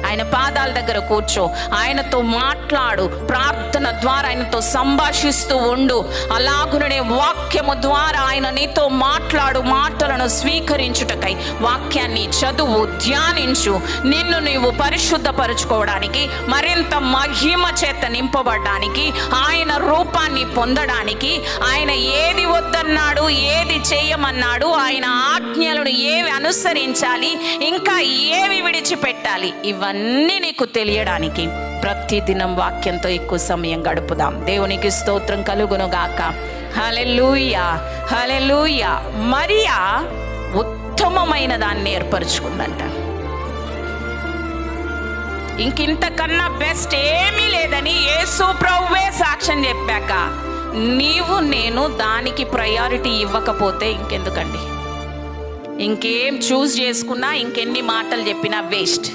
ఆయన పాదాల దగ్గర కూర్చో, ఆయనతో మాట్లాడు, ప్రార్థన ద్వారా ఆయనతో సంభాషిస్తూ ఉండు. అలాగుననే వాక్యము ద్వారా ఆయన నీతో మాట్లాడు మాటలను స్వీకరించుటకై వాక్యాన్ని చదువు, ధ్యానించు. నిన్ను నీవు పరిశుద్ధపరచుకోవడానికి, మరింత మహిమ చేత నింపబడడానికి, ఆయన రూపాన్ని పొందడానికి, ఆయన ఏది వద్దన్నాడు, ఏది చేయమన్నాడు, ఆయన ఆజ్ఞలను ఏవి అనుసరించాలి, ఇంకా ఏవి విడిచిపెట్టాలి, ఇవన్నీ నీకు తెలియడానికి ప్రతిదినం వాక్యంతో ఎక్కువ సమయం గడుపుదాం. దేవునికి స్తోత్రం కలుగునుగాక. హల్లెలూయా, హల్లెలూయా. మరియా ఉత్తమమైన దాన్ని ఏర్పరచుకుందంట. ఇంకింతకన్నా బెస్ట్ ఏమీ లేదని యేసు ప్రభువే సాక్ష్యం చెప్పాక నీవు నేను దానికి ప్రయారిటీ ఇవ్వకపోతే ఇంకెందుకండి? ఇంకేం చూస్ చేసుకున్నా, ఇంకెన్ని మాటలు చెప్పినా వేస్ట్.